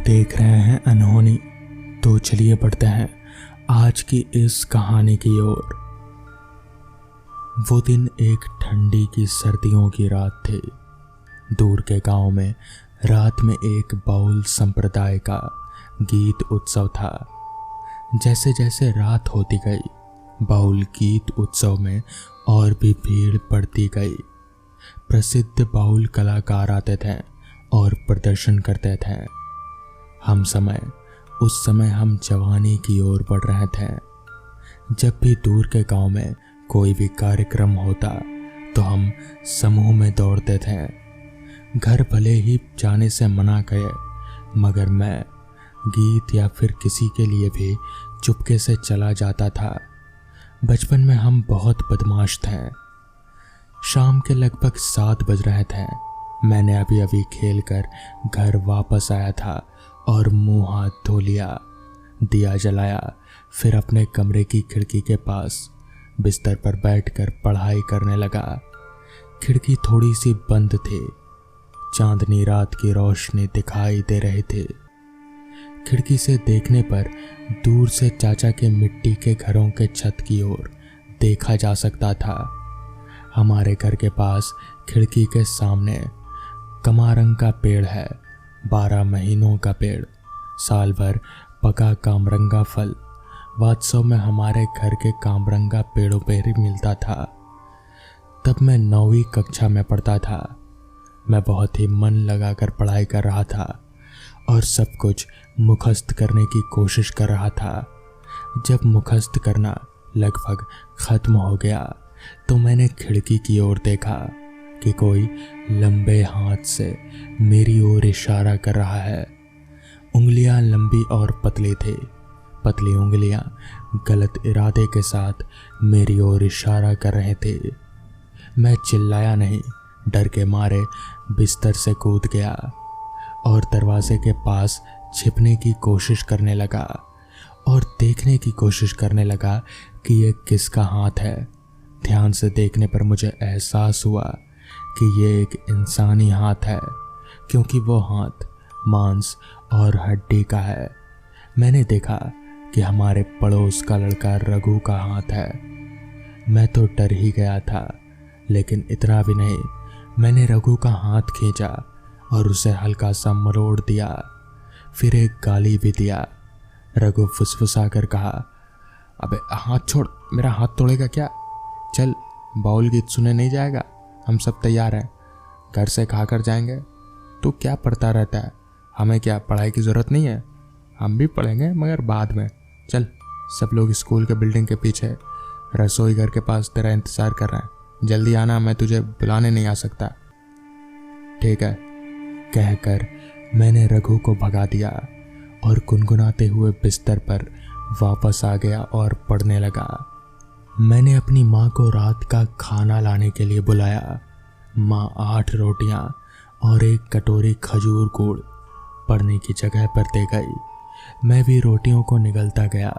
देख रहे हैं अनहोनी। तो चलिए बढ़ते हैं आज की इस कहानी की ओर। वो दिन एक ठंडी की सर्दियों की रात थी। दूर के गांव में रात में एक बाउल संप्रदाय का गीत उत्सव था। जैसे जैसे रात होती गई, बाउल गीत उत्सव में और भी भीड़ बढ़ती गई। प्रसिद्ध बाउल कलाकार आते थे और प्रदर्शन करते थे। उस समय हम जवानी की ओर बढ़ रहे थे। जब भी दूर के गांव में कोई भी कार्यक्रम होता तो हम समूह में दौड़ते थे। घर भले ही जाने से मना करे, मगर मैं गीत या फिर किसी के लिए भी चुपके से चला जाता था। बचपन में हम बहुत बदमाश थे। शाम के लगभग 7 बज रहे थे। मैंने अभी खेल कर घर वापस आया था और मुंह हाथ धो लिया, दिया जलाया, फिर अपने कमरे की खिड़की के पास बिस्तर पर बैठकर पढ़ाई करने लगा। खिड़की थोड़ी सी बंद थी। चांदनी रात की रोशनी दिखाई दे रही थी। खिड़की से देखने पर दूर से चाचा के मिट्टी के घरों के छत की ओर देखा जा सकता था। हमारे घर के पास खिड़की के सामने कमारंग का पेड़ है। 12 महीनों का पेड़, साल भर पका कामरंगा फल वात्सव में हमारे घर के कामरंगा पेड़ों पर ही मिलता था। तब मैं 9वीं कक्षा में पढ़ता था। मैं बहुत ही मन लगाकर पढ़ाई कर रहा था और सब कुछ मुखस्त करने की कोशिश कर रहा था। जब मुखस्त करना लगभग खत्म हो गया तो मैंने खिड़की की ओर देखा कि कोई लंबे हाथ से मेरी ओर इशारा कर रहा है। उंगलियां लंबी और पतली थी। पतली उंगलियां गलत इरादे के साथ मेरी ओर इशारा कर रहे थे। मैं चिल्लाया नहीं, डर के मारे बिस्तर से कूद गया और दरवाजे के पास छिपने की कोशिश करने लगा और देखने की कोशिश करने लगा कि ये किसका हाथ है। ध्यान से देखने पर मुझे एहसास हुआ कि ये एक इंसानी हाथ है, क्योंकि वो हाथ मांस और हड्डी का है। मैंने देखा कि हमारे पड़ोस का लड़का रघु का हाथ है। मैं तो डर ही गया था, लेकिन इतना भी नहीं। मैंने रघु का हाथ खींचा और उसे हल्का सा मरोड़ दिया, फिर एक गाली भी दिया। रघु फुसफुसा कर कहा, अबे हाथ छोड़, मेरा हाथ तोड़ेगा क्या? चल, बाउल गीत सुने नहीं जाएगा? हम सब तैयार हैं, घर से खा कर जाएंगे। तू क्या पढ़ता रहता है? हमें क्या पढ़ाई की ज़रूरत नहीं है? हम भी पढ़ेंगे, मगर बाद में। चल, सब लोग स्कूल के बिल्डिंग के पीछे रसोई घर के पास तेरा इंतज़ार कर रहे हैं। जल्दी आना, मैं तुझे बुलाने नहीं आ सकता। ठीक है, कहकर मैंने रघु को भगा दिया और गुनगुनाते हुए बिस्तर पर वापस आ गया और पढ़ने लगा। मैंने अपनी माँ को रात का खाना लाने के लिए बुलाया। माँ 8 रोटियाँ और एक कटोरी खजूर गुड़ पढ़ने की जगह पर दे गई। मैं भी रोटियों को निगलता गया,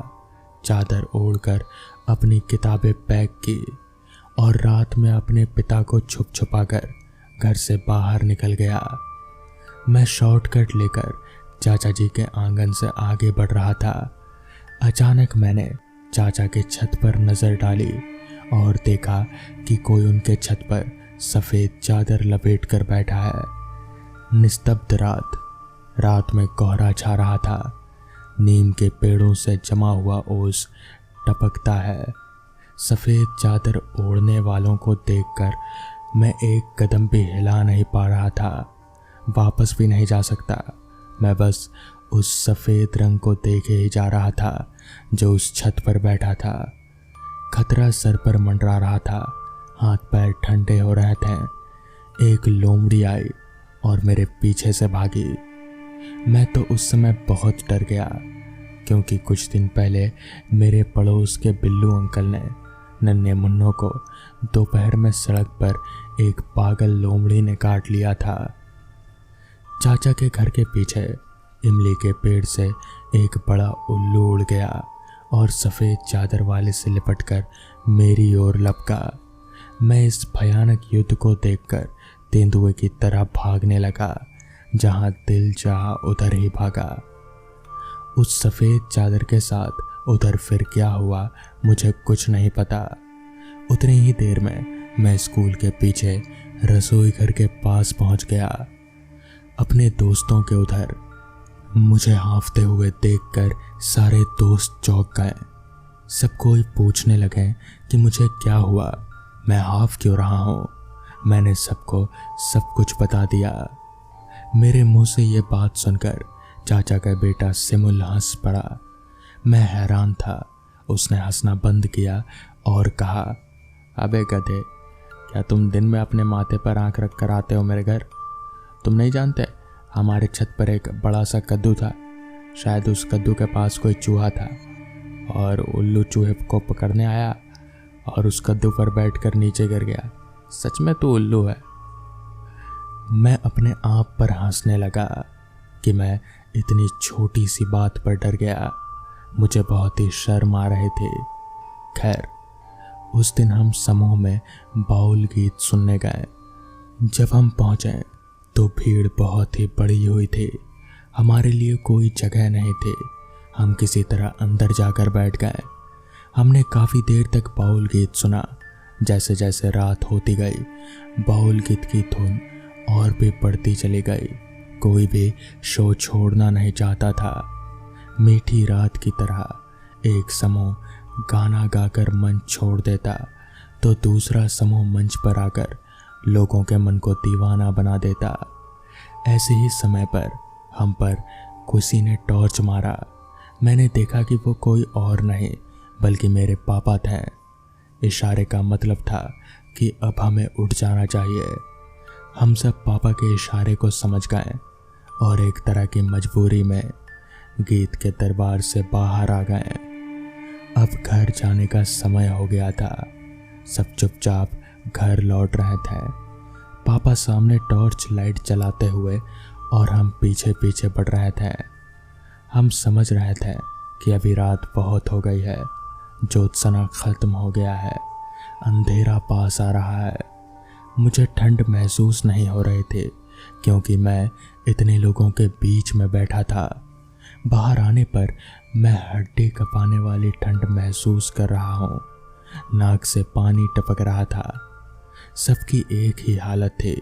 चादर ओढ़कर अपनी किताबें पैक की और रात में अपने पिता को छुप छुपाकर घर से बाहर निकल गया। मैं शॉर्टकट लेकर चाचा जी के आंगन से आगे बढ़ रहा था। अचानक मैंने चाचा के छत पर नजर डाली और देखा कि कोई उनके छत पर सफेद चादर लपेट कर बैठा है। निस्तब्ध रात में कोहरा छा रहा था। नीम के पेड़ों से जमा हुआ ओस टपकता है। सफेद चादर ओढ़ने वालों को देखकर मैं एक कदम भी हिला नहीं पा रहा था। वापस भी नहीं जा सकता। मैं बस उस सफ़ेद रंग को देखे ही जा रहा था जो उस छत पर बैठा था। खतरा सर पर मंडरा रहा था। हाथ पैर ठंडे हो रहे थे। एक लोमड़ी आई और मेरे पीछे से भागी। मैं तो उस समय बहुत डर गया, क्योंकि कुछ दिन पहले मेरे पड़ोस के बिल्लू अंकल ने नन्हे मुन्नों को दोपहर में सड़क पर एक पागल लोमड़ी ने काट लिया था। चाचा के घर के पीछे इमली के पेड़ से एक बड़ा उल्लू उड़ गया और सफ़ेद चादर वाले से लिपटकर मेरी ओर लपका। मैं इस भयानक युद्ध को देखकर तेंदुए की तरह भागने लगा। जहां दिल चाहा उधर ही भागा। उस सफ़ेद चादर के साथ उधर फिर क्या हुआ मुझे कुछ नहीं पता। उतनी ही देर में मैं स्कूल के पीछे रसोई घर के पास पहुंच गया। अपने दोस्तों के उधर मुझे हाँफते हुए देखकर सारे दोस्त चौंक गए। सब कोई पूछने लगे कि मुझे क्या हुआ, मैं हाँफ क्यों रहा हूँ। मैंने सबको सब कुछ बता दिया। मेरे मुंह से ये बात सुनकर चाचा का बेटा सिमुल हंस पड़ा। मैं हैरान था। उसने हंसना बंद किया और कहा, अबे गधे, क्या तुम दिन में अपने माथे पर आंख रख कर आते हो मेरे घर? तुम नहीं जानते, हमारे छत पर एक बड़ा सा कद्दू था। शायद उस कद्दू के पास कोई चूहा था और उल्लू चूहे को पकड़ने आया और उस कद्दू पर बैठकर नीचे गिर गया। सच में तू उल्लू है। मैं अपने आप पर हंसने लगा कि मैं इतनी छोटी सी बात पर डर गया। मुझे बहुत ही शर्म आ रहे थे। खैर, उस दिन हम समूह में बाउल गीत सुनने गए। जब हम पहुंचे तो भीड़ बहुत ही बड़ी हुई थी। हमारे लिए कोई जगह नहीं थी। हम किसी तरह अंदर जाकर बैठ गए। हमने काफ़ी देर तक बाउल गीत सुना। जैसे जैसे रात होती गई, बाउल गीत की धुन और भी बढ़ती चली गई। कोई भी शो छोड़ना नहीं चाहता था। मीठी रात की तरह एक समूह गाना गाकर मंच छोड़ देता तो दूसरा समूह मंच पर आकर लोगों के मन को दीवाना बना देता। ऐसे ही समय पर हम पर किसी ने टॉर्च मारा। मैंने देखा कि वो कोई और नहीं बल्कि मेरे पापा थे। इशारे का मतलब था कि अब हमें उठ जाना चाहिए। हम सब पापा के इशारे को समझ गए और एक तरह की मजबूरी में गीत के दरबार से बाहर आ गए। अब घर जाने का समय हो गया था। सब चुपचाप घर लौट रहे थे। पापा सामने टॉर्च लाइट चलाते हुए और हम पीछे पीछे बढ़ रहे थे। हम समझ रहे थे कि अभी रात बहुत हो गई है, ज्योत्सना खत्म हो गया है, अंधेरा पास आ रहा है। मुझे ठंड महसूस नहीं हो रही थी क्योंकि मैं इतने लोगों के बीच में बैठा था। बाहर आने पर मैं हड्डी कपाने वाली ठंड महसूस कर रहा हूँ। नाक से पानी टपक रहा था। सबकी एक ही हालत थी।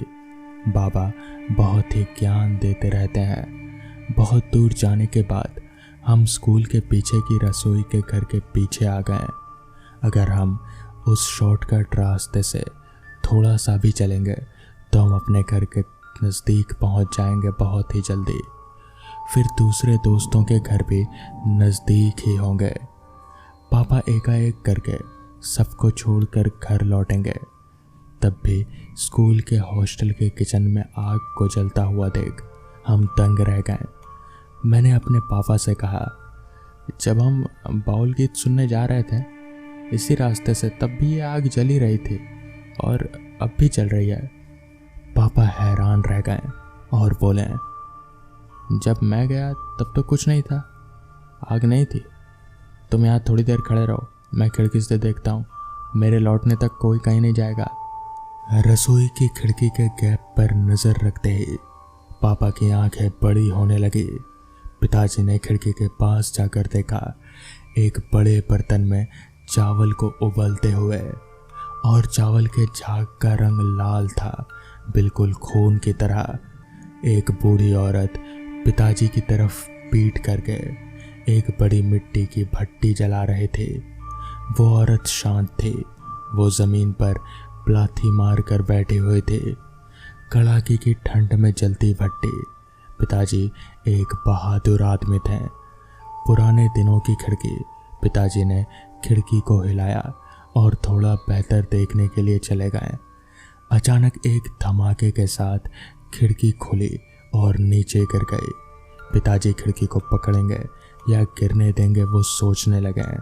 बाबा बहुत ही ज्ञान देते रहते हैं। बहुत दूर जाने के बाद हम स्कूल के पीछे की रसोई के घर के पीछे आ गए। अगर हम उस शॉर्टकट रास्ते से थोड़ा सा भी चलेंगे तो हम अपने घर के नज़दीक पहुंच जाएंगे बहुत ही जल्दी। फिर दूसरे दोस्तों के घर भी नज़दीक ही होंगे। पापा एकाएक करके सबको छोड़कर घर लौटेंगे। तब भी स्कूल के हॉस्टल के किचन में आग को जलता हुआ देख हम दंग रह गए। मैंने अपने पापा से कहा, जब हम बाउल गीत सुनने जा रहे थे इसी रास्ते से, तब भी ये आग जली रही थी और अब भी चल रही है। पापा हैरान रह गए और बोले, जब मैं गया तब तो कुछ नहीं था, आग नहीं थी। तुम यहाँ थोड़ी देर खड़े रहो, मैं खिड़की से देखता हूँ। मेरे लौटने तक कोई कहीं नहीं जाएगा। रसोई की खिड़की के गैप पर नज़र रखते ही पापा की आंखें बड़ी होने लगी। पिताजी ने खिड़की के पास जाकर देखा, एक बड़े बर्तन में चावल को उबलते हुए, और चावल के झाग का रंग लाल था, बिल्कुल खून की तरह। एक बूढ़ी औरत पिताजी की तरफ पीट करके एक बड़ी मिट्टी की भट्टी जला रहे थे। वो औरत शांत थी। वो ज़मीन पर प्लाथी मार कर बैठे हुए थे। कड़ाके की ठंड में जलती भट्टी। पिताजी एक बहादुर आदमी थे। पुराने दिनों की खिड़की। पिताजी ने खिड़की को हिलाया और थोड़ा बेहतर देखने के लिए चले गए। अचानक एक धमाके के साथ खिड़की खुली और नीचे गिर गई। पिताजी खिड़की को पकड़ेंगे या गिरने देंगे वो सोचने लगे।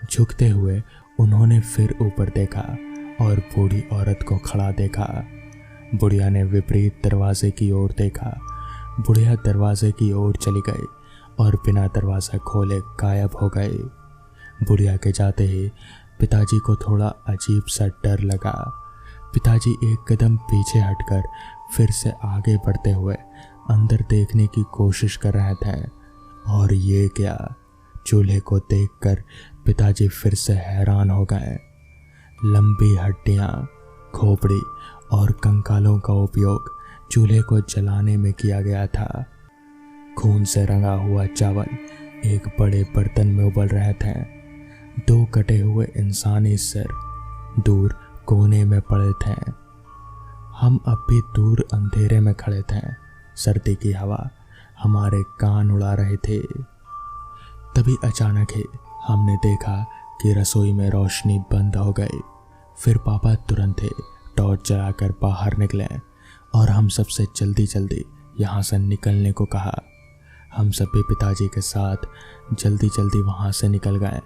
झुकते हुए उन्होंने फिर ऊपर देखा और बूढ़ी औरत को खड़ा देखा। बुढ़िया ने विपरीत दरवाजे की ओर देखा। बुढ़िया दरवाजे की ओर चली गई और बिना दरवाज़ा खोले गायब हो गई। बुढ़िया के जाते ही पिताजी को थोड़ा अजीब सा डर लगा। पिताजी एक कदम पीछे हटकर फिर से आगे बढ़ते हुए अंदर देखने की कोशिश कर रहे थे। और ये क्या, चूल्हे को देखकर पिताजी फिर से हैरान हो गए। लंबी हड्डियां, खोपड़ी और कंकालों का उपयोग चूल्हे को जलाने में किया गया था। खून से रंगा हुआ चावल एक बड़े बर्तन में उबल रहे थे। 2 कटे हुए इंसानी सिर दूर कोने में पड़े थे। हम अब भी दूर अंधेरे में खड़े थे। सर्दी की हवा हमारे कान उड़ा रही थी। तभी अचानक ही हमने देखा कि रसोई में रोशनी बंद हो गई। फिर पापा तुरंत ही टॉर्च जलाकर बाहर निकले और हम सबसे जल्दी जल्दी यहाँ से निकलने को कहा। हम सभी पिताजी के साथ जल्दी जल्दी वहाँ से निकल गए।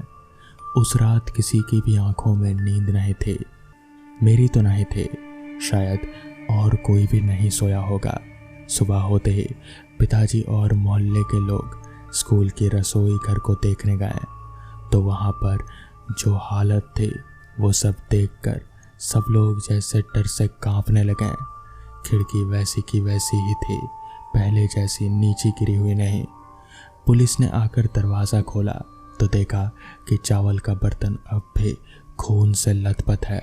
उस रात किसी की भी आंखों में नींद नहीं थी। मेरी तो नहीं थी, शायद और कोई भी नहीं सोया होगा। सुबह होते ही पिताजी और मोहल्ले के लोग स्कूल की रसोई घर को देखने गए तो वहाँ पर जो हालत थी वो सब देखकर सब लोग जैसे डर से कांपने लगे। खिड़की वैसी की वैसी ही थी, पहले जैसी नीचे गिरी हुई नहीं। पुलिस ने आकर दरवाज़ा खोला तो देखा कि चावल का बर्तन अब भी खून से लथपथ है।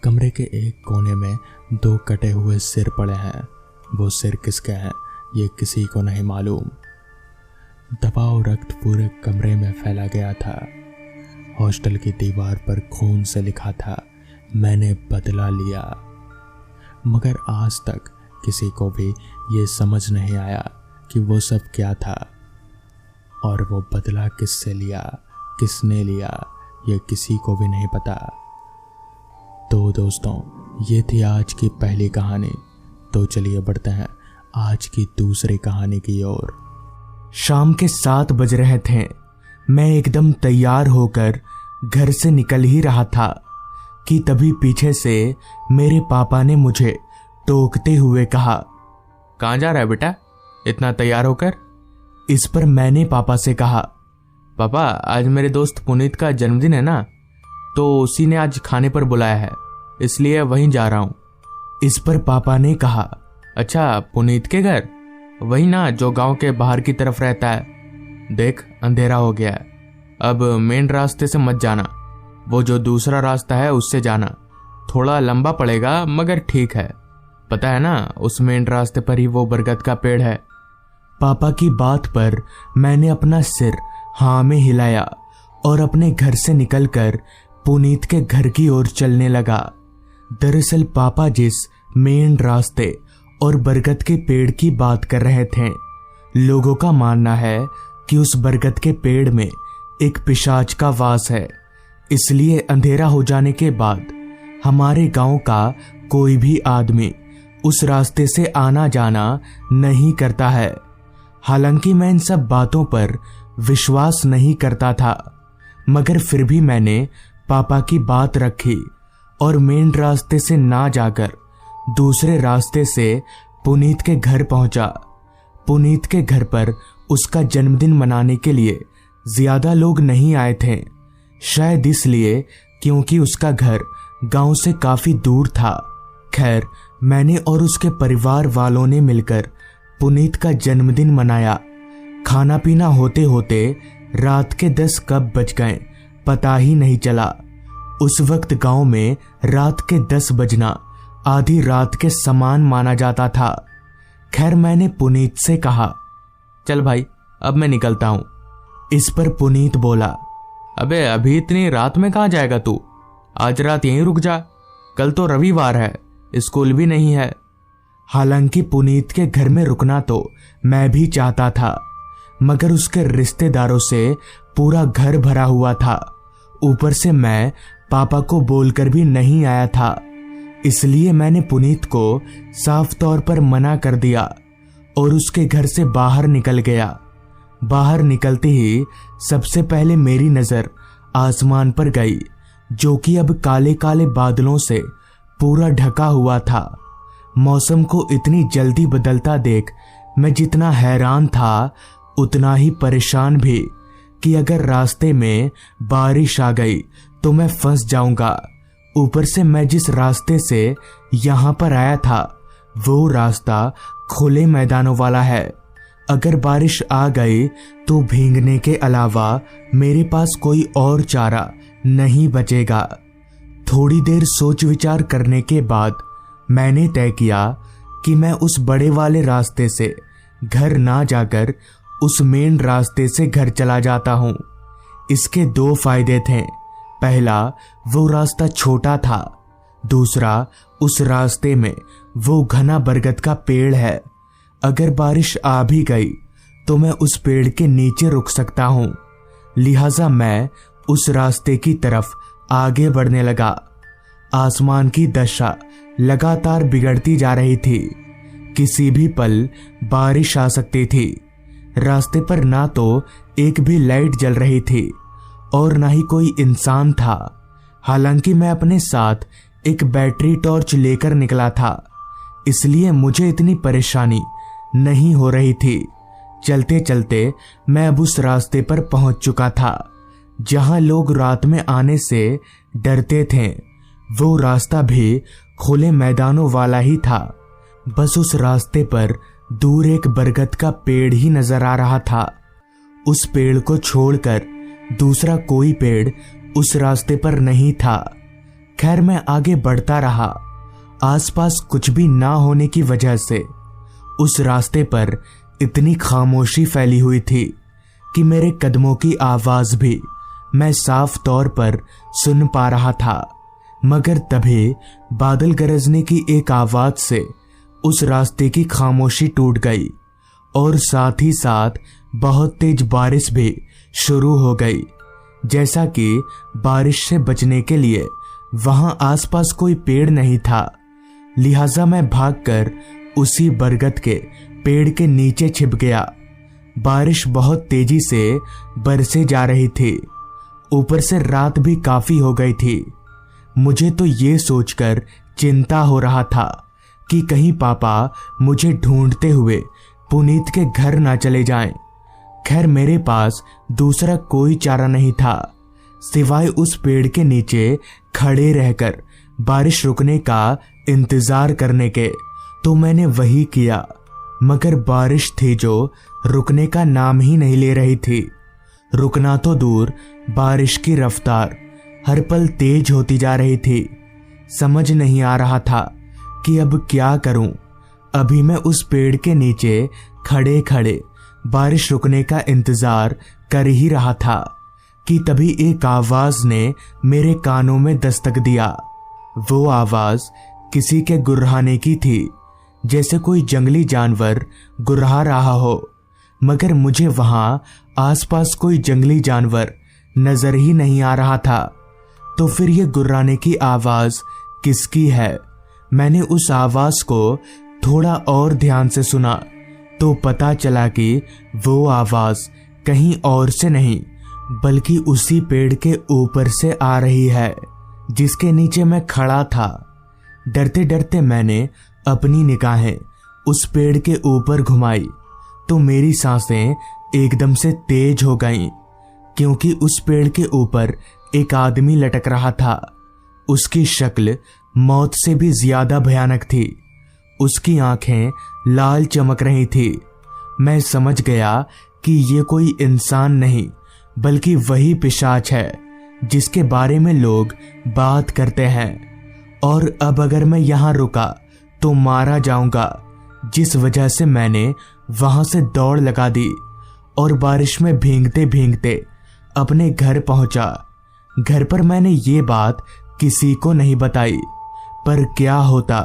कमरे के एक कोने में 2 कटे हुए सिर पड़े हैं। वो सिर किसके हैं ये किसी को नहीं मालूम। दबाव रक्त पूरे कमरे में फैला गया था। हॉस्टल की दीवार पर खून से लिखा था, मैंने बदला लिया। मगर आज तक किसी को भी ये समझ नहीं आया कि वो सब क्या था और वो बदला किससे लिया, किसने लिया, ये किसी को भी नहीं पता। तो दोस्तों, ये थी आज की पहली कहानी। तो चलिए बढ़ते हैं आज की दूसरी कहानी की ओर। शाम के 7 बज रहे थे। मैं एकदम तैयार होकर घर से निकल ही रहा था कि तभी पीछे से मेरे पापा ने मुझे टोकते हुए कहा, कहाँ जा रहा है बेटा इतना तैयार होकर? इस पर मैंने पापा से कहा, पापा आज मेरे दोस्त पुनीत का जन्मदिन है ना, तो उसी ने आज खाने पर बुलाया है, इसलिए वहीं जा रहा हूँ। इस पर पापा ने कहा, अच्छा पुनीत के घर? वही ना जो गांव के बाहर की तरफ रहता है। देख अंधेरा हो गया है, अब मेन रास्ते से मत जाना, वो जो दूसरा रास्ता है उससे जाना। थोड़ा लंबा पड़ेगा मगर ठीक है, पता है ना उस मेन रास्ते पर ही वो बरगद का पेड़ है। पापा की बात पर मैंने अपना सिर हाँ में हिलाया और अपने घर से निकलकर पुनीत के घर की ओर चलने लगा। दरअसल पापा जिस मेन रास्ते और बरगद के पेड़ की बात कर रहे थे, लोगों का मानना है कि उस बरगद के पेड़ में एक पिशाच का वास है। इसलिए अंधेरा हो जाने के बाद हमारे गांव का कोई भी आदमी उस रास्ते से आना जाना नहीं करता है। हालांकि मैं इन सब बातों पर विश्वास नहीं करता था, मगर फिर भी मैंने पापा की बात रखी और मेन रास्ते से ना जाकर दूसरे रास्ते से पुनीत के घर पहुंचा। पुनीत के घर पर उसका जन्मदिन मनाने के लिए ज्यादा लोग नहीं आए थे, शायद इसलिए क्योंकि उसका घर गांव से काफी दूर था। खैर, मैंने और उसके परिवार वालों ने मिलकर पुनीत का जन्मदिन मनाया। खाना पीना होते होते रात के 10 कब बज गए पता ही नहीं चला। उस वक्त गांव में रात के 10 बजना आधी रात के समान माना जाता था। खैर, मैंने पुनीत से कहा, चल भाई अब मैं निकलता हूँ। इस पर पुनीत बोला, अबे अभी इतनी रात में कहाँ जाएगा तू? आज रात यहीं रुक जा, कल तो रविवार है, स्कूल भी नहीं है। हालांकि पुनीत के घर में रुकना तो मैं भी चाहता था, मगर उसके रिश्तेदारों से पूरा घर भरा हुआ था। ऊपर से मैं पापा को बोलकर भी नहीं आया था, इसलिए मैंने पुनीत को साफ तौर पर मना कर दिया और उसके घर से बाहर निकल गया। बाहर निकलते ही सबसे पहले मेरी नजर आसमान पर गई, जो कि अब काले काले बादलों से पूरा ढका हुआ था। मौसम को इतनी जल्दी बदलता देख मैं जितना हैरान था उतना ही परेशान भी कि अगर रास्ते में बारिश आ गई तो मैं फंस जाऊंगा। ऊपर से मैं जिस रास्ते से यहाँ पर आया था वो रास्ता खुले मैदानों वाला है। अगर बारिश आ गई तो भीगने के अलावा मेरे पास कोई और चारा नहीं बचेगा। थोड़ी देर सोच विचार करने के बाद मैंने तय किया कि मैं उस बड़े वाले रास्ते से घर ना जाकर उस मेन रास्ते से घर चला जाता हूँ। इसके 2 फायदे थे। पहला, वो रास्ता छोटा था। दूसरा, उस रास्ते में वो घना बरगद का पेड़ है। अगर बारिश आ भी गई तो मैं उस पेड़ के नीचे रुक सकता हूँ। लिहाजा मैं उस रास्ते की तरफ आगे बढ़ने लगा। आसमान की दशा लगातार बिगड़ती जा रही थी। किसी भी पल बारिश आ सकती थी। रास्ते पर ना तो एक भी लाइट जल रही थी और ना ही कोई इंसान था। हालांकि मैं अपने साथ एक बैटरी टॉर्च लेकर निकला था, इसलिए मुझे इतनी परेशानी नहीं हो रही थी। चलते चलते मैं अब उस रास्ते पर पहुंच चुका था जहां लोग रात में आने से डरते थे। वो रास्ता भी खुले मैदानों वाला ही था। बस उस रास्ते पर दूर एक बरगद का पेड़ ही नजर आ रहा था। उस पेड़ को छोड़कर दूसरा कोई पेड़ उस रास्ते पर नहीं था। खैर, मैं आगे बढ़ता रहा। आसपास कुछ भी ना होने की वजह से उस रास्ते पर इतनी खामोशी फैली हुई थी कि मेरे कदमों की आवाज भी मैं साफ तौर पर सुन पा रहा था। मगर तभी बादल गरजने की एक आवाज से उस रास्ते की खामोशी टूट गई और साथ ही साथ बहुत तेज बारिश भी शुरू हो गई। जैसा कि बारिश से बचने के लिए वहां आसपास कोई पेड़ नहीं था, लिहाजा मैं भागकर उसी बरगद के पेड़ के नीचे छिप गया। बारिश बहुत तेजी से बरसे जा रही थी। ऊपर से रात भी काफी हो गई थी। मुझे तो ये सोचकर चिंता हो रहा था कि कहीं पापा मुझे ढूंढते हुए पुनीत के घर ना चले जाएं। खैर, मेरे पास दूसरा कोई चारा नहीं था सिवाय उस पेड़ के नीचे खड़े रहकर बारिश रुकने का इंतजार करने के। तो मैंने वही किया, मगर बारिश थी जो रुकने का नाम ही नहीं ले रही थी। रुकना तो दूर, बारिश की रफ्तार हर पल तेज होती जा रही थी। समझ नहीं आ रहा था कि अब क्या करूं। अभी मैं उस पेड़ के नीचे खड़े खड़े बारिश रुकने का इंतजार कर ही रहा था कि तभी एक आवाज ने मेरे कानों में दस्तक दिया। वो आवाज किसी के गुर्राने की थी, जैसे कोई जंगली जानवर गुर्रा रहा हो। मगर मुझे वहां आसपास कोई जंगली जानवर नजर ही नहीं आ रहा था। तो फिर ये गुर्राने की आवाज किसकी है? मैंने उस आवाज को थोड़ा और ध्यान से सुना तो पता चला कि वो आवाज कहीं और से नहीं बल्कि उसी पेड़ के ऊपर से आ रही है जिसके नीचे मैं खड़ा था। डरते डरते मैंने अपनी निगाहें उस पेड़ के ऊपर घुमाई तो मेरी सांसें एकदम से तेज हो गईं, क्योंकि उस पेड़ के ऊपर एक आदमी लटक रहा था। उसकी शक्ल मौत से भी ज्यादा भयानक थी। उसकी आंखें लाल चमक रही थी। मैं समझ गया कि ये कोई इंसान नहीं बल्कि वही पिशाच है जिसके बारे में लोग बात करते हैं। और अब अगर मैं यहाँ रुका तो मारा जाऊंगा, जिस वजह से मैंने वहां से दौड़ लगा दी और बारिश में भीगते भीगते अपने घर पहुंचा। घर पर मैंने ये बात किसी को नहीं बताई, पर क्या होता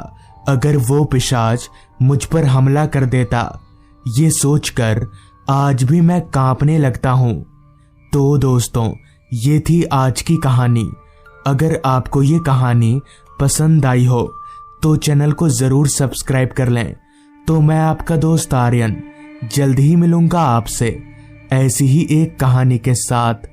अगर वो पिशाच मुझ पर हमला कर देता, ये सोचकर आज भी मैं कांपने लगता हूं। तो दोस्तों, ये थी आज की कहानी। अगर आपको ये कहानी पसंद आई हो तो चैनल को जरूर सब्सक्राइब कर लें। तो मैं आपका दोस्त आर्यन जल्द ही मिलूंगा आपसे ऐसी ही एक कहानी के साथ।